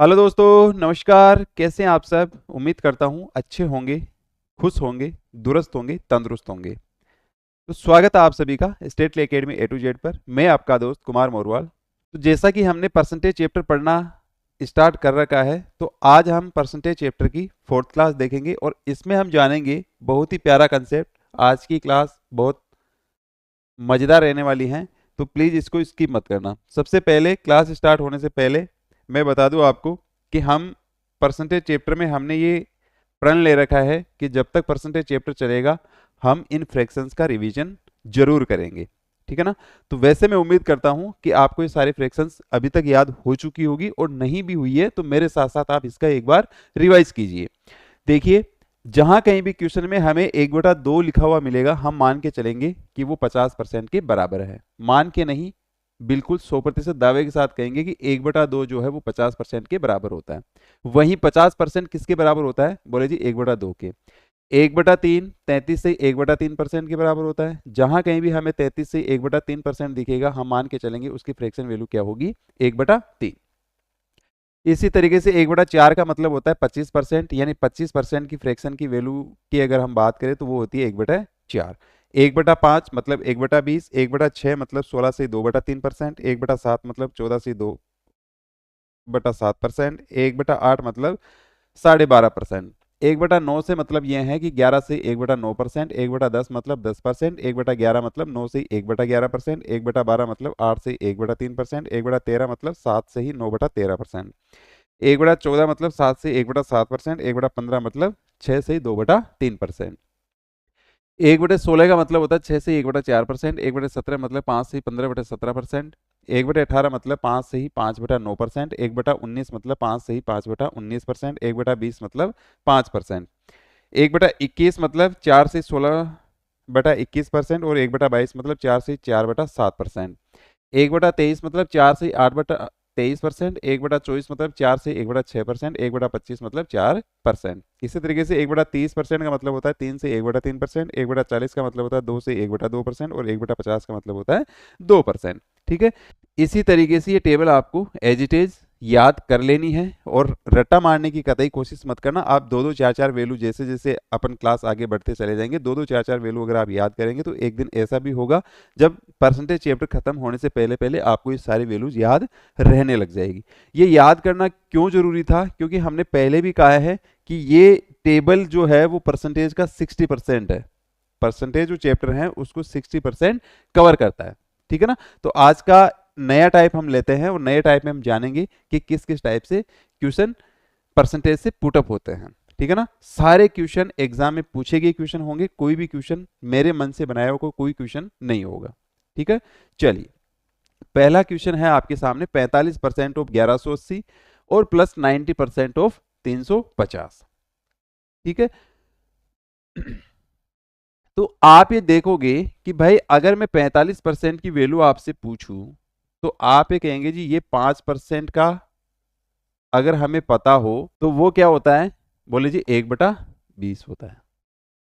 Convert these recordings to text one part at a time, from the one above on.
Hello दोस्तों, नमस्कार। कैसे हैं आप सब? उम्मीद करता हूँ अच्छे होंगे, खुश होंगे, दुरुस्त होंगे, तंदुरुस्त होंगे। तो स्वागत है आप सभी का state academy A to Z पर। मैं आपका दोस्त कुमार मोरवाल। तो जैसा कि हमने परसेंटेज चैप्टर पढ़ना स्टार्ट कर रखा है, तो आज हम परसेंटेज चैप्टर की फोर्थ क्लास देखेंगे और इसमें हम जानेंगे बहुत ही प्यारा कंसेप्ट। आज की क्लास बहुत मज़ेदार रहने वाली है, तो प्लीज़ इसको स्किप मत करना। सबसे पहले क्लास स्टार्ट होने से पहले मैं बता दूं आपको कि हम परसेंटेज चैप्टर में हमने ये प्रण ले रखा है कि जब तक परसेंटेज चैप्टर चलेगा हम इन फ्रैक्शंस का रिवीजन जरूर करेंगे। ठीक है ना? तो वैसे मैं उम्मीद करता हूं कि आपको ये सारे फ्रैक्शंस अभी तक याद हो चुकी होगी, और नहीं भी हुई है तो मेरे साथ साथ आप इसका एक बार रिवाइज कीजिए। देखिए, जहां कहीं भी क्वेश्चन में हमें 1/2 लिखा हुआ मिलेगा, हम मान के चलेंगे कि वो 50% के बराबर है। मान के नहीं, बिल्कुल 100% दावे के साथ कहेंगे कि 1/2 जो है वो 50% के बराबर होता है। वहीं 50% किसके बराबर होता है? बोले जी 1/2 के। 1/3 33 से 1/3% के बराबर होता है। जहां कहीं भी हमें 33 से 1/3% दिखेगा, हम मान के चलेंगे उसकी फ्रैक्शन वैल्यू क्या होगी? 1/3। इसी तरीके से 1/4 का मतलब होता है 25%, यानी 25% की फ्रैक्शन की वैल्यू की अगर हम बात करें तो वो होती है 1/4। 1/5 मतलब 1/20। 1/6 मतलब 16 से 2/3%। 1/7 मतलब 14 से 2/7%। 1/8 मतलब 12.5%। 1/9 से मतलब यह है कि 11 से 1/9%। 1/10 मतलब 10%। 1/11 मतलब 9 से 1/11%। 1/12 मतलब 8 से 1/3%। 1/13 मतलब 7 से ही 9/13%। 1/14 मतलब 7 से 1/7%। 1/15 मतलब 6 से 2/3%। 1/16 का मतलब होता है 6 से 1/4%। 1/17 मतलब 5 से 15/17%। 1/18 मतलब 5 से ही 5/9%। 1/19 मतलब 5 से ही 5/19%। 1/20 मतलब 5%। 1/21 मतलब 4 से 16/21%। और 1/22 मतलब 4 से 4/7%। 1/23 मतलब 4 से 8/23%। 1/24 मतलब 4 से 1/6%। 1/25 मतलब 4%। इसी तरीके से 1/30% का मतलब होता है 3 से 1/3%। 1/40 का मतलब होता है 2 से 1/2%। और 1/50 का मतलब होता है 2%। ठीक है? इसी तरीके से ये टेबल आपको एज इट इज याद कर लेनी है, और रट्टा मारने की कतई कोशिश मत करना। आप दो दो चार चार वैल्यू, जैसे जैसे अपन क्लास आगे बढ़ते चले जाएंगे, दो दो चार चार वैल्यू अगर आप याद करेंगे तो एक दिन ऐसा भी होगा जब परसेंटेज चैप्टर खत्म होने से पहले पहले आपको ये सारी वैल्यूज याद रहने लग जाएगी। ये याद करना क्यों जरूरी था? क्योंकि हमने पहले भी कहा है कि ये टेबल जो है वो परसेंटेज का 60% है। परसेंटेज जो चैप्टर है उसको 60% कवर करता है। ठीक है ना? तो आज का नया टाइप हम लेते हैं, और नए टाइप में हम जानेंगे कि किस किस टाइप से क्वेश्चन परसेंटेज से पुटअप होते हैं। ठीक है ना? सारे क्वेश्चन एग्जाम में पूछे गए क्वेश्चन होंगे, कोई भी क्वेश्चन मेरे मन से बनाया हुआ कोई क्वेश्चन नहीं होगा। ठीक है? चलिए, पहला क्वेश्चन है आपके सामने। 45% ऑफ 1180 और प्लस 90% ऑफ 350। ठीक है? तो आप ये देखोगे कि भाई अगर मैं 45% की वैल्यू आपसे पूछूं, तो आप ये कहेंगे जी ये 5% का अगर हमें पता हो तो वो क्या होता है? बोले जी 1/20 होता है।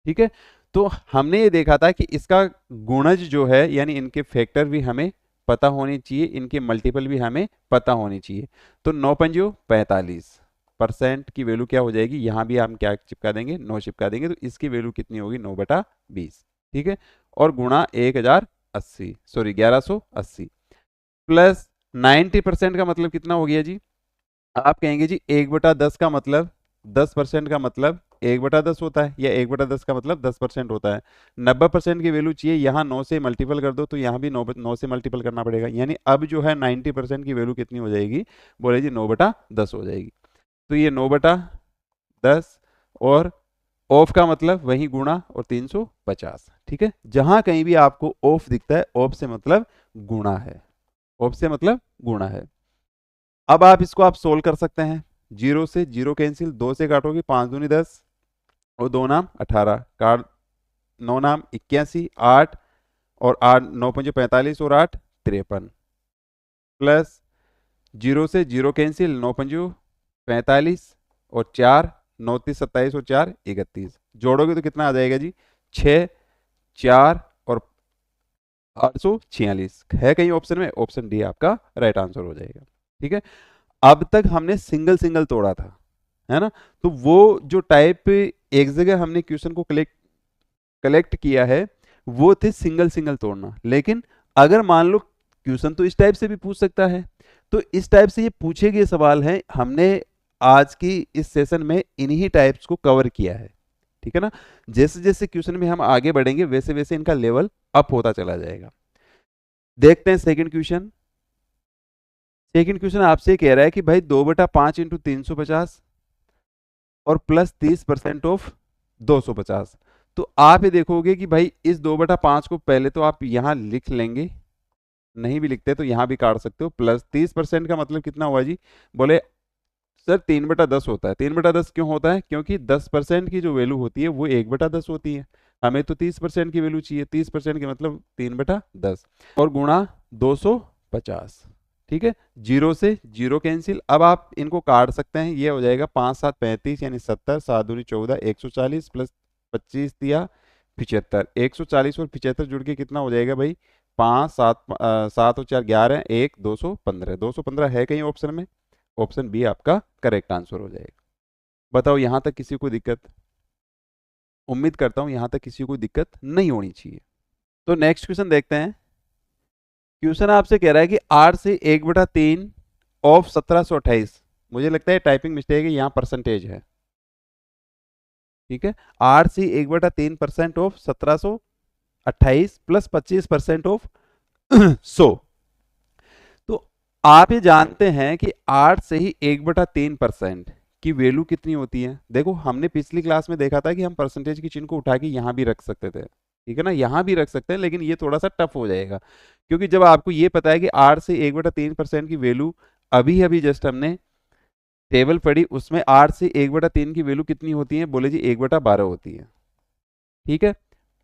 ठीक है? तो हमने ये देखा था कि इसका गुणज जो है, यानी इनके फैक्टर भी हमें पता होने चाहिए, इनके मल्टीपल भी हमें पता होनी चाहिए। तो 9 45% की वैल्यू क्या हो जाएगी? यहां भी हम क्या चिपका देंगे? 9 चिपका देंगे, तो इसकी वैल्यू कितनी होगी? 9/20। ठीक है? और गुणा 1080, सॉरी 1180, प्लस 90% का मतलब कितना हो गया जी? आप कहेंगे जी 1/10 का मतलब 10% का मतलब 1/10 होता है, या 1/10 का मतलब 10% होता है। 90% की वैल्यू चाहिए, यहाँ 9 से मल्टीपल कर दो तो यहाँ भी 9 से मल्टीपल करना पड़ेगा। यानी अब जो है 90% की वैल्यू कितनी हो जाएगी? बोले जी 9/10 हो जाएगी। तो ये 9/10, और ऑफ का मतलब वही गुणा और 350। ठीक है? जहां कहीं भी आपको ऑफ दिखता है, ऑफ से मतलब गुणा है। ऑफ से मतलब गुणा है। अब आप इसको आप सोल्व कर सकते हैं। जीरो से जीरो कैंसिल, 2 से काटोगे 5 दूनी 10, और 2 नाम 18 काट, 9 नाम 81, 8 और 8, 9 पंजे 45 और 8 53, प्लस जीरो से जीरो कैंसिल, 9 पंजू 45 और 4, 9 तीस 27 और 4 31, जोड़ोगे तो कितना आ जाएगा जी? 6, 4 और 846 है कहीं ऑप्शन में? ऑप्शन डी आपका राइट आंसर हो जाएगा। ठीक है? अब तक हमने सिंगल सिंगल तोड़ा था, है ना। तो वो जो टाइप एक जगह हमने क्वेश्चन को कलेक्ट किया है वो थे सिंगल सिंगल तोड़ना। लेकिन अगर मान लो क्वेश्चन तो इस टाइप से भी पूछ सकता है, तो इस टाइप से ये पूछे गए सवाल हैं, हमने आज की इस सेशन में इन्हीं टाइप्स को कवर किया है, ठीक है ना। जैसे जैसे क्वेश्चन में हम आगे बढ़ेंगे वैसे वैसे इनका लेवल अप होता चला जाएगा। देखते हैं सेकंड क्वेश्चन। सेकंड क्वेश्चन आपसे कह रहा है कि भाई 2/5 इंटू 350 और प्लस 30% ऑफ 250। तो आप ये देखोगे कि भाई इस 2/5 को पहले तो आप यहां लिख लेंगे, नहीं भी लिखते तो यहां भी काट सकते हो। प्लस 30% का मतलब कितना हुआ जी? बोले सर 3/10 होता है। 3/10 क्यों होता है? क्योंकि 10% की जो वैल्यू होती है वो 1/10 होती है। हमें तो 30% की वैल्यू चाहिए, 30% के मतलब 3/10 और गुणा 250। ठीक है, जीरो से जीरो कैंसिल। अब आप इनको काट सकते हैं, ये हो जाएगा 5 7 35 यानी 70, 7 दूनी 14, 140 प्लस 25 दिया 75। 140 और 75 जुड़ के कितना हो जाएगा भाई? 5 7 7 और 4 11, 1 215। 215 है कहीं ऑप्शन में? ऑप्शन बी आपका करेक्ट आंसर हो जाएगा। बताओ यहां तक किसी को दिक्कत? उम्मीद करता हूं यहां तक किसी को दिक्कत नहीं होनी चाहिए। तो नेक्स्ट क्वेश्चन देखते हैं। क्वेश्चन आपसे कह रहा है कि 8 से 1/3 ऑफ 1728। मुझे लगता है टाइपिंग मिस्टेक है, यहाँ परसेंटेज है, ठीक है। 8 से 1/3% ऑफ 1728 प्लस 25% ऑफ 100। तो आप ये जानते हैं कि 8 से ही 1/3% की वैल्यू कितनी होती है? देखो हमने पिछली क्लास में देखा था कि हम परसेंटेज की चिन्ह को उठा के यहां भी रख सकते थे, ठीक है ना, यहां भी रख सकते हैं, लेकिन ये थोड़ा सा टफ हो जाएगा। क्योंकि जब आपको ये पता है कि 8 से 1/3% की वैल्यू अभी अभी जस्ट हमने टेबल पढ़ी, उसमें 8 से 1/3 की वैल्यू कितनी होती है? बोले जी 1/12 होती है, ठीक है।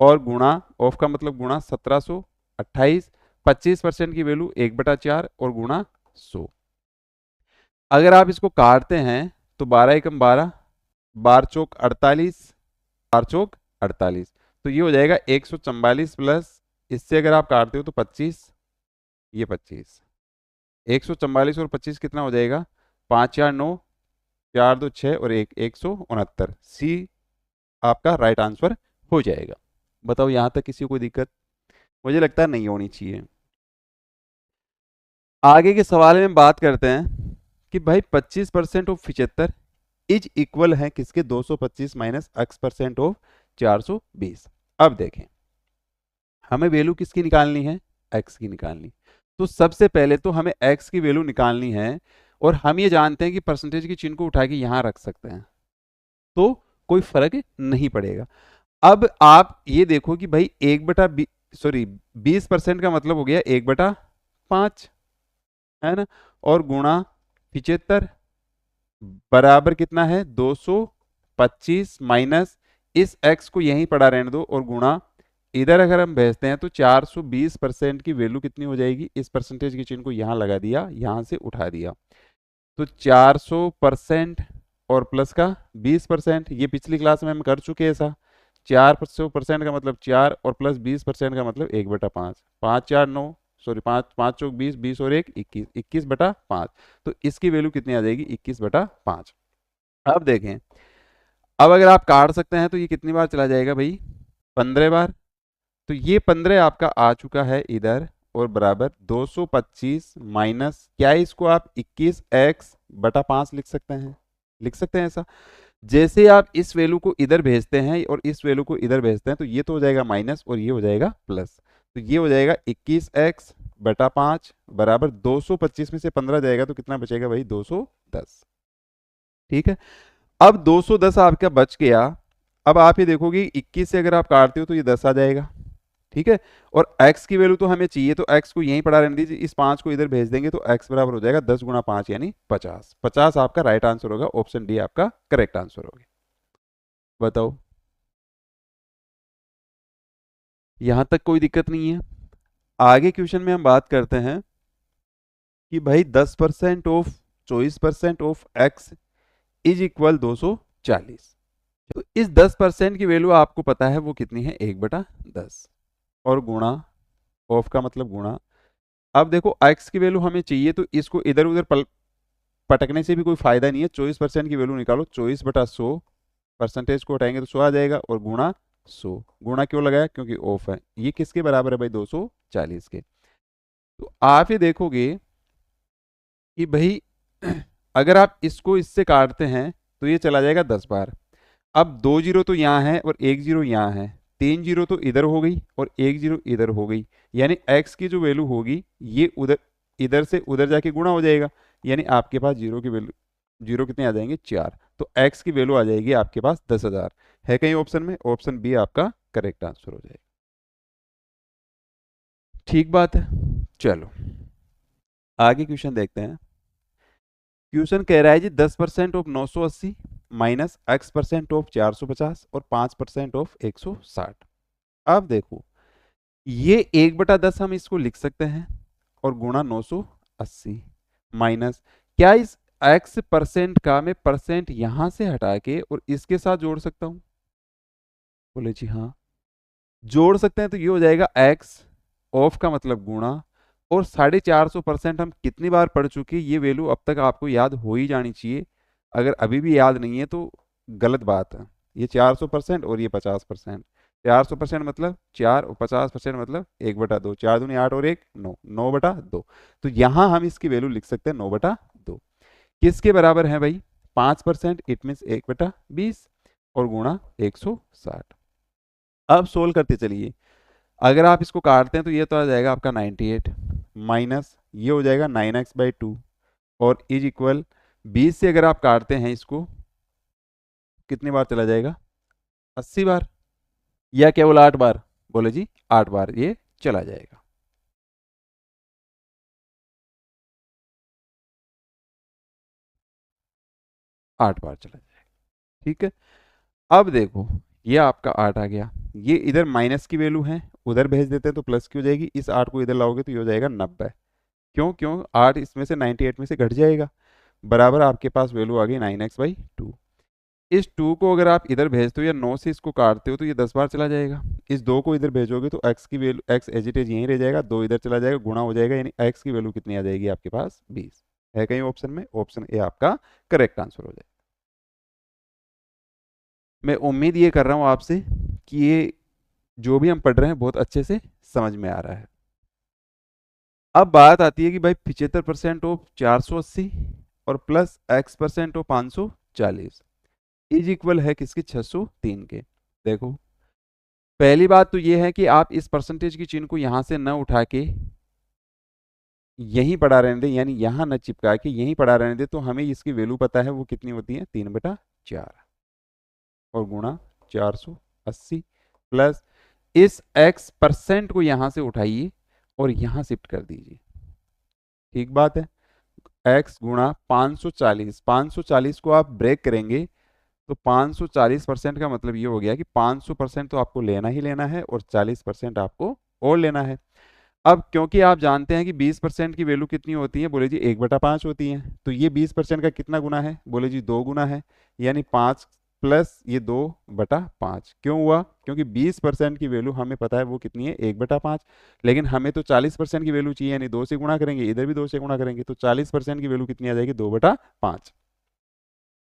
और गुणा, ऑफ का मतलब गुणा 1728, 25% की वैल्यू 1/4 और गुणा 100। अगर आप इसको काटते हैं तो 12 एकम 12, 12 चौक 48, 12 चौक 48। तो ये हो जाएगा 144 प्लस, इससे अगर आप काटते हो तो 25, ये 25। 144 और 25 कितना हो जाएगा? 5 4 9, 4 2 6 और 1 169। सी आपका राइट आंसर हो जाएगा। बताओ यहां तक किसी को दिक्कत? मुझे लगता है नहीं होनी चाहिए। आगे के सवाल में बात करते हैं कि भाई 25% ऑफ 75 इज इक्वल है किसके? 225 माइनस x% ऑफ 420। अब देखें हमें वैल्यू किसकी निकालनी है? x की निकालनी। तो सबसे पहले तो हमें x की वैल्यू निकालनी है, और हम ये जानते हैं कि परसेंटेज की चिन्ह को उठा के यहां रख सकते हैं, तो कोई फर्क नहीं पड़ेगा। अब आप ये देखो कि भाई 20% का मतलब हो गया 1/5, है ना। और गुणा 75 बराबर कितना है? 225 माइनस इस x को यहीं पड़ा रहने दो और गुणा, इधर अगर हम भेजते हैं तो 420% की वैल्यू कितनी हो जाएगी? इस परसेंटेज के चिन्ह को यहां लगा दिया, यहां से उठा दिया, तो 400% और प्लस का 20%। ये पिछली क्लास में हम कर चुके हैं ऐसा। 400% का मतलब 4 और प्लस 20% का मतलब 1/5। 5 4 9, सॉरी 5 5 चौक 20, 20 और 1 21, 21/5। तो इसकी वैल्यू कितनी आ जाएगी? 21/5। अब देखें, अब अगर आप काट सकते हैं तो ये कितनी बार चला जाएगा भाई? 15 बार। तो ये 15 आपका आ चुका है इधर, और बराबर 225 माइनस, क्या है इसको आप 21x/5 लिख सकते हैं? लिख सकते हैं ऐसा। जैसे आप इस वैल्यू को इधर भेजते हैं और इस वैल्यू को इधर भेजते हैं तो ये तो हो जाएगा माइनस और ये हो जाएगा प्लस। तो ये हो जाएगा 21x/5 बराबर 225 में से 15 जाएगा तो कितना बचेगा भाई? 210। ठीक है, अब 210 आपका बच गया। अब आप ये देखोगे 21 से अगर आप काटते हो तो ये 10 आ जाएगा, ठीक है। और x की वैल्यू तो हमें चाहिए, तो x को यहीं पड़ा रहने दीजिए, इस 5 को इधर भेज देंगे तो x बराबर हो जाएगा 10 गुणा 5 यानी 50। 50 आपका राइट आंसर होगा, ऑप्शन डी आपका करेक्ट आंसर होगा। बताओ यहां तक कोई दिक्कत नहीं है? आगे क्वेश्चन में हम बात करते हैं कि भाई 10% of 24% of x is equal 240। तो इस 10% की वैल्यू आपको पता है वो कितनी है? 1/10 और गुणा, ऑफ का मतलब गुणा। अब देखो x की वैल्यू हमें चाहिए तो इसको इधर उधर पटकने से भी कोई फायदा नहीं है। 24% की वैल्यू निकालो, 24/100, परसेंटेज को हटाएंगे तो 100 आ जाएगा, और गुणा 100। गुणा क्यों लगाया? क्योंकि ऑफ है। ये किसके बराबर है भाई? 240 के। तो आप ये देखोगे कि भाई अगर आप इसको इससे काटते हैं तो ये चला जाएगा 10 बार। अब 2 जीरो तो यहाँ है और 1 जीरो यहाँ है, 3 जीरो तो इधर हो गई और 1 जीरो इधर हो गई, यानी x की जो वैल्यू होगी ये उधर, इधर से उधर जाके गुणा हो जाएगा, यानी आपके पास जीरो की वैल्यू, जीरो कितने आ जाएंगे? 4। तो x की वैल्यू आ जाएगी आपके पास 10,000। है कहीं ऑप्शन में? ऑप्शन बी आपका करेक्ट आंसर हो जाएगा। ठीक बात है। चलो आगे क्वेश्चन देखते हैं। क्वेश्चन कह रहा है जी 10% ऑफ 980 माइनस x% ऑफ 450 और 5% ऑफ 160। अब देखो ये 1/10 हम इसको लिख सकते हैं और गुणा 980 माइनस, क्या इस x% का मैं परसेंट यहां से हटा के और इसके साथ जोड़ सकता हूं? बोले जी हाँ, जोड़ सकते हैं। तो ये हो जाएगा x ऑफ का मतलब गुणा, और 450% हम कितनी बार पढ़ चुके, ये वैल्यू अब तक आपको याद हो ही जानी चाहिए। अगर अभी भी याद नहीं है तो गलत बात है। ये 400% और ये 50%। 400% मतलब 4 और 50% मतलब 1/2। 4 दूनी 8 और 1 9, 9/2। तो यहां हम इसकी वैल्यू लिख सकते हैं 9/2। किसके बराबर है भाई? 5%, इट मीन्स 1/20 और गुणा 160। अब सोल्व करते चलिए। अगर आप इसको काटते हैं तो ये तो आ जाएगा आपका 98 माइनस ये हो जाएगा 9x/2 और इज इक्वल 20 से अगर आप काटते हैं इसको कितनी बार चला जाएगा? 80 बार, या केवल 8 बार? बोले जी 8 बार ये चला जाएगा। आठ बार चला जाएगा। ठीक है। अब देखो ये आपका 8 आ गया, ये इधर माइनस की वैल्यू है, उधर भेज देते हैं तो प्लस की हो जाएगी। इस 8 को इधर लाओगे तो ये हो जाएगा 90। क्यों? क्यों 8 इसमें से 98 में से घट जाएगा, बराबर आपके पास वैल्यू आ गई 9x/2। इस 2 को अगर आप इधर भेजते हो या 9 से इसको काटते हो तो ये 10 बार चला जाएगा। इस 2 को इधर भेजोगे तो x की value, x as it is यहीं रह जाएगा, 2 इधर चला जाएगा, गुणा हो जाएगा, यानी x की वैल्यू कितनी आ जाएगी आपके पास? 20। है कहीं ऑप्शन में? ऑप्शन ए आपका करेक्ट आंसर हो जाएगा। मैं उम्मीद ये कर रहा हूँ आपसे कि ये जो भी हम पढ़ रहे हैं बहुत अच्छे से समझ में आ रहा है। अब बात आती है कि भाई 75% ऑफ 480 और plus x% of 540 is equal है किसके? 603 के। देखो पहली बात तो ये है कि आप इस परसेंटेज की चिन्ह को यहां से न उठा के यहीं पड़ा रहने दें, यानी यहां न चिपका के यहीं पड़ा रहने दें, तो हमें इसकी वैल्यू पता है वो कितनी होती है? 3/4 और गुणा 480 प्लस इस x% को यहां से उठाइए और यहां शिफ्ट कर दीजिए। ठीक बात है। x गुणा 540, 540 को आप ब्रेक करेंगे तो 540% का मतलब ये हो गया कि 500% तो आपको लेना ही लेना है और 40% आपको और लेना है। अब क्योंकि आप जानते हैं कि 20% की वैल्यू कितनी होती है? बोले जी 1/5 होती है। तो ये 20% का कितना गुना है? बोले जी 2 गुना है, यानी 5 प्लस ये 2/5। क्यों हुआ? क्योंकि 20% की वैल्यू हमें पता है वो कितनी है? 1/5। लेकिन हमें तो 40% की वैल्यू चाहिए, यानी 2 से गुणा करेंगे, इधर भी 2 से गुणा करेंगे, तो 40% की वैल्यू कितनी आ जाएगी? 2/5।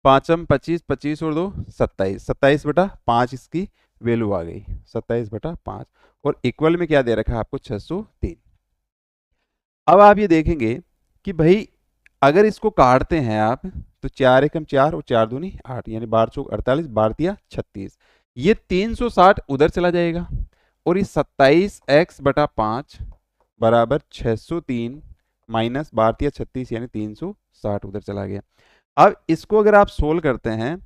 5 25, 25 और 2 27, 27/5 इसकी वैल्यू आ गई, 27/5। और इक्वल में क्या दे रखा है आपको? 603। अब आप ये देखेंगे कि भाई अगर इसको काटते हैं आप तो 4 एकम 4 और 4 दूनी 8, यानी 12 चौक 48, 12 36, ये 360 उधर चला जाएगा और इस 27x/5 बराबर 603 माइनस 12 यानी 360 उधर चला गया। अब इसको अगर आप सोल्व करते हैं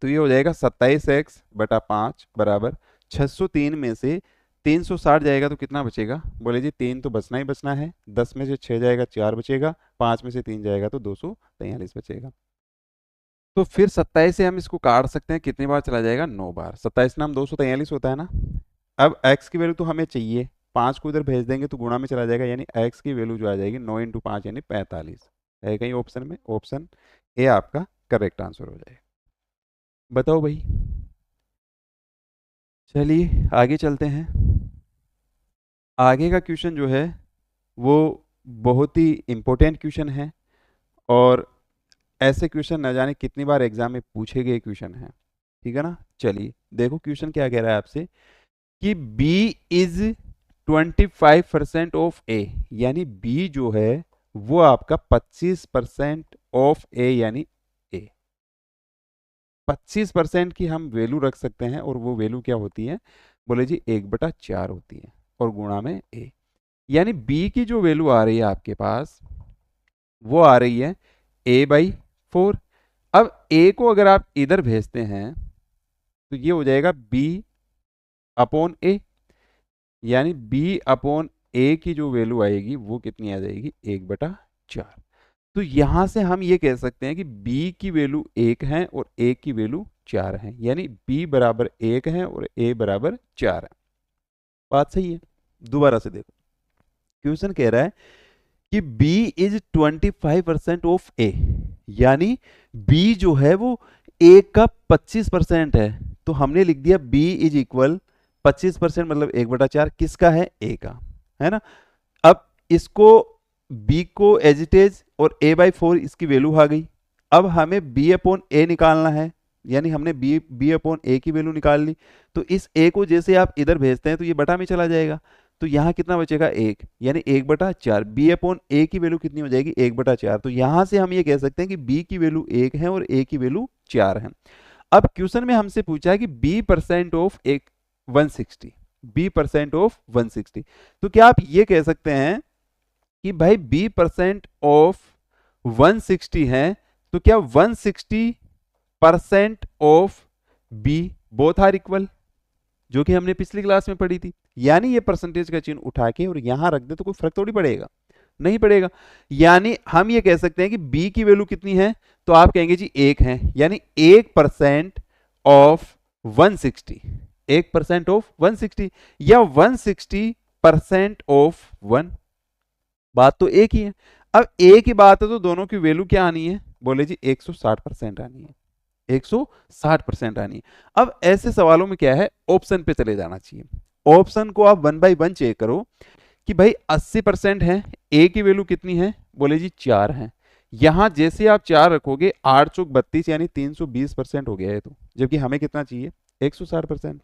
तो ये हो जाएगा 27x/5 बराबर 603 में से 360 जाएगा तो कितना बचेगा? बोले जी 3 तो बचना ही बचना है, 10 में से 6 जाएगा 4 बचेगा, 5 में से 3 जाएगा तो 243 बचेगा। तो फिर 27 से हम इसको काट सकते हैं, कितनी बार चला जाएगा? 9 बार। 27 नाम 243 होता है ना। अब x की वैल्यू तो हमें चाहिए, 5 को इधर भेज देंगे तो गुणा में चला जाएगा, यानी x की वैल्यू जो आ जाएगी 9 × 5 यानी 45। है कहीं ऑप्शन में? ऑप्शन ए आपका करेक्ट आंसर हो जाएगा। बताओ भाई। चलिए आगे चलते हैं। आगे का क्वेश्चन जो है वो बहुत ही इम्पोर्टेंट क्वेश्चन है और ऐसे क्वेश्चन न जाने कितनी बार एग्जाम में पूछे गए क्वेश्चन हैं, ठीक है ना। चलिए देखो क्वेश्चन क्या कह रहा है आपसे कि B इज 25% ऑफ A, यानी B जो है वो आपका 25% ऑफ A, यानी A 25% की हम वैल्यू रख सकते हैं, और वो वैल्यू क्या होती है, बोले जी 1/4 होती है, और गुणा में A, यानी B की जो वैल्यू आ रही है आपके पास वो आ रही है A/4। अब A को अगर आप इधर भेजते हैं तो ये हो जाएगा B/A, यानी B/A की जो वैल्यू आएगी वो कितनी आ जाएगी, 1/4। तो यहां से हम ये कह सकते हैं कि B की वैल्यू 1 है और A की वैल्यू 4 है, यानी B बराबर 1 है और A बराबर 4 है। बात सही है। दोबारा से देखो, क्वेश्चन कह रहा है कि B इज 25% ऑफ A, यानी B जो है वो A का 25% है, तो हमने लिख दिया B इज इक्वल 25%, मतलब 1/4 किसका है, A का, है ना। अब इसको B को एज इट इज और A/4 इसकी वैल्यू आ गई। अब हमें B/A निकालना है, यानी हमने B/A की वैल्यू निकाल ली। तो इस A को जैसे आप इधर भेजते हैं तो ये बटा में चला जाएगा, तो यहाँ कितना बचेगा, 1, यानी 1/4। B/A की वैल्यू कितनी हो जाएगी, 1/4। तो यहां से हम ये कह सकते हैं कि B की वैल्यू 1 है और A की वैल्यू 4 है। अब क्वेश्चन में हमसे पूछा है कि B% ऑफ 160, B% ऑफ 160, तो क्या आप ये कह सकते हैं कि भाई B% ऑफ 160 है, तो क्या 160% of B both are equal, जो कि हमने पिछली क्लास में पढ़ी थी। यानी ये परसेंटेज का चिन्ह उठा के और यहां रख दे तो कोई फर्क थोड़ी पड़ेगा, नहीं पड़ेगा। यानी हम ये कह सकते हैं कि B की वैल्यू कितनी है, तो आप कहेंगे जी 1 है, यानी 1% ऑफ 160, 1% ऑफ 160, या 160% ऑफ 1। बात तो एक ही है। अब एक ही बात है तो दोनों की वैल्यू क्या आनी है, बोले जी 160% आनी है, 160% आनी है। अब ऐसे सवालों में क्या है, ऑप्शन पे चले जाना चाहिए। ऑप्शन को आप 1 बाई 1 चेक करो कि भाई 80% है, ए की वैल्यू कितनी है, बोले जी 4 है। यहां जैसे आप 4 रखोगे 8 चौक 32, यानी 320% हो गया है, तो जबकि हमें कितना चाहिए, 160%।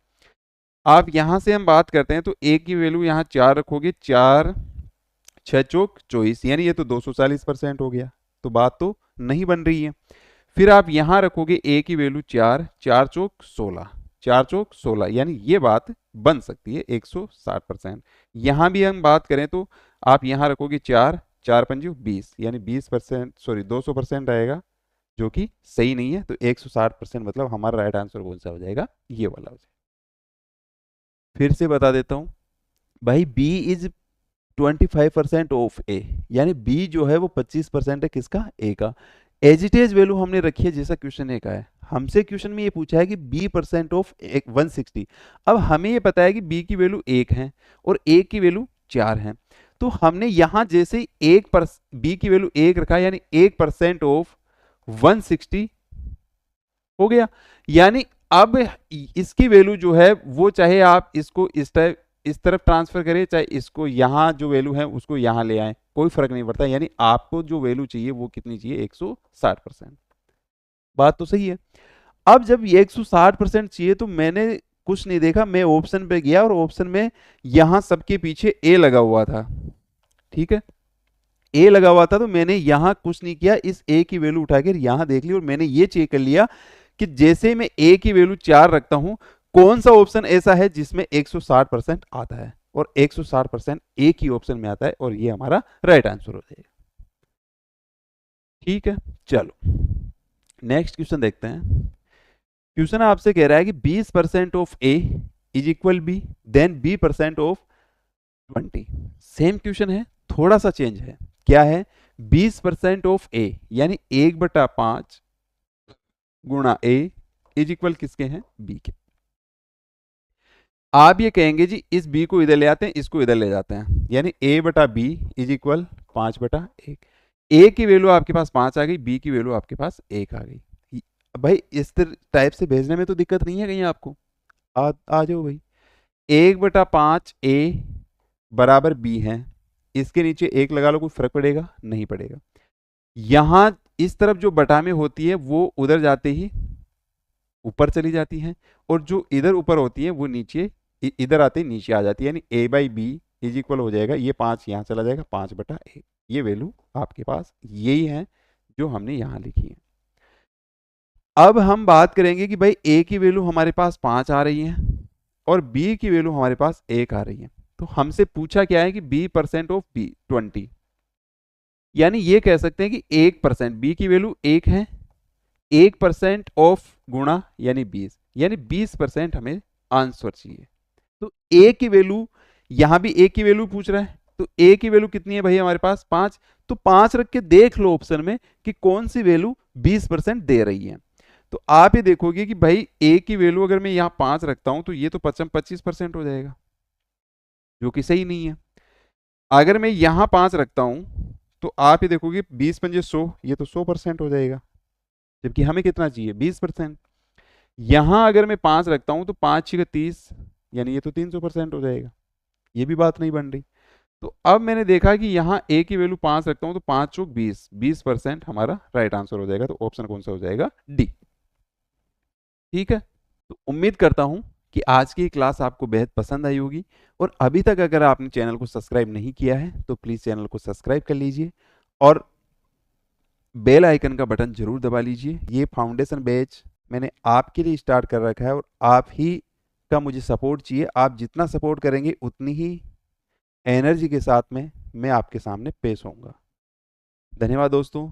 आप यहां से हम बात करते हैं तो ए की वैल्यू यहां 4 रखोगे, 4 6 चौक 24, यानी ये तो 240% हो गया, तो बात तो नहीं बन रही है। फिर आप यहां रखोगे ए की वैल्यू 4, 4 चौक 16, 4 चौक 16, यानी ये बात बन सकती है 160%। यहां भी हम बात करें तो आप यहां रखोगे 4, 4 पंजू 20, यानी 20%, सॉरी 200% आएगा, जो कि सही नहीं है। तो 160% मतलब हमारा राइट आंसर कौन सा हो जाएगा, ये वाला हो जाएगा। फिर से बता देता हूं भाई, B इज 25% ऑफ A, यानी B जो है वो 25% है किसका, A का। एज इट इज वैल्यू हमने रखी है जैसा क्वेश्चन ए का है। हमसे क्वेश्चन में ये पूछा है कि B% ऑफ 160। अब हमें ये पता है कि B की वैल्यू 1 है और A की वैल्यू 4 है, तो हमने यहां जैसे B की वैल्यू 1 रखा, यानी 1% ऑफ 160 हो गया। यानी अब इसकी वैल्यू जो है वो, चाहे आप इसको इस तरफ ट्रांसफर करें, चाहे इसको यहां जो वैल्यू है उसको यहां ले आए, कोई फर्क नहीं पड़ता। यानी आपको जो वैल्यू चाहिए वो कितनी चाहिए, 160%। बात तो सही है। अब जब ये 160% चाहिए तो मैंने कुछ नहीं देखा, मैं ऑप्शन पे गया और ऑप्शन में यहां सबके पीछे ए लगा हुआ था, ठीक है, ए लगा हुआ था, तो मैंने यहां कुछ नहीं किया, इस ए की वैल्यू उठाकर यहां देख ली और मैंने ये चेक कर लिया कि जैसे मैं ए की वैल्यू 4 रखता हूं, कौन सा ऑप्शन ऐसा है जिसमें 160% आता है, और 160% ए की ऑप्शन में आता है, और ये हमारा राइट आंसर हो जाएगा। ठीक है, चलो नेक्स्ट क्वेश्चन देखते हैं। क्वेश्चन आपसे कह रहा है कि 20% of A is equal B, then B% of 20। Same question है, थोड़ा सा चेंज है। क्या है, 20% ऑफ ए, यानी 1/5 गुणा ए इज इक्वल किसके हैं, बी के। आप ये कहेंगे जी इस बी को इधर ले आते हैं, इसको इधर ले जाते हैं, यानी A/B इज इक्वल 5/1। ए की वैल्यू आपके पास 5 आ गई, बी की वैल्यू आपके पास 1 आ गई। भाई इस टाइप से भेजने में तो दिक्कत नहीं है कहीं आपको, आ जाओ भाई। 1/5 ए बराबर बी है, इसके नीचे 1 लगा लो, कोई फर्क पड़ेगा, नहीं पड़ेगा। यहां इस तरफ जो बटा में होती है वो उधर जाते ही ऊपर चली जाती है, और जो इधर ऊपर होती है वो नीचे इधर आते ही नीचे आ जाती है, यानी a by B is equal हो जाएगा, ये 5 यहाँ चला जाएगा, 5/a। ये वैल्यू आपके पास यही है जो हमने यहाँ लिखी है। अब हम बात करेंगे कि भाई a की वैल्यू हमारे पास 5 आ रही है और b की वैल्यू हमारे पास 1 आ रही है। तो हमसे पूछा क्या है कि b% ऑफ b 20, यानी ये कह सकते हैं कि 1%, b की वैल्यू 1 है, 1% ऑफ गुणा यानी 20, यानी 20% हमें आंसर चाहिए। तो a की वैल्यू, यहां भी a की वैल्यू पूछ रहा है, तो a की वैल्यू कितनी है भाई हमारे पास 5, तो 5 रख के देख लो ऑप्शन में कि कौन सी वैल्यू 20% दे रही है। तो आप ये देखोगे कि भाई a की वैल्यू अगर मैं यहाँ 5 रखता हूं तो ये तो 25% हो जाएगा, जो कि सही नहीं है। अगर मैं यहाँ 5 रखता हूं तो आप ये देखोगे 20×5 100, ये तो 100% हो जाएगा, जबकि हमें कितना चाहिए 20%। यहां अगर मैं 5 रखता हूं तो 5×6 = 30, यानी ये तो 300% हो जाएगा, ये भी बात नहीं बन रही। तो अब मैंने देखा कि यहाँ a की वैल्यू 5 रखता हूं तो 5×4 = 20, 20% हमारा राइट आंसर हो जाएगा। तो ऑप्शन कौन सा हो जाएगा, डी। ठीक है, तो उम्मीद करता हूं कि आज की क्लास आपको बेहद पसंद आई होगी, और अभी तक अगर आपने चैनल को सब्सक्राइब नहीं किया है तो प्लीज़ चैनल को सब्सक्राइब कर लीजिए और बेल आइकन का बटन जरूर दबा लीजिए। ये फाउंडेशन बैच मैंने आपके लिए स्टार्ट कर रखा है और आप ही का मुझे सपोर्ट चाहिए। आप जितना सपोर्ट करेंगे उतनी ही एनर्जी के साथ में मैं आपके सामने पेश होऊंगा। धन्यवाद दोस्तों।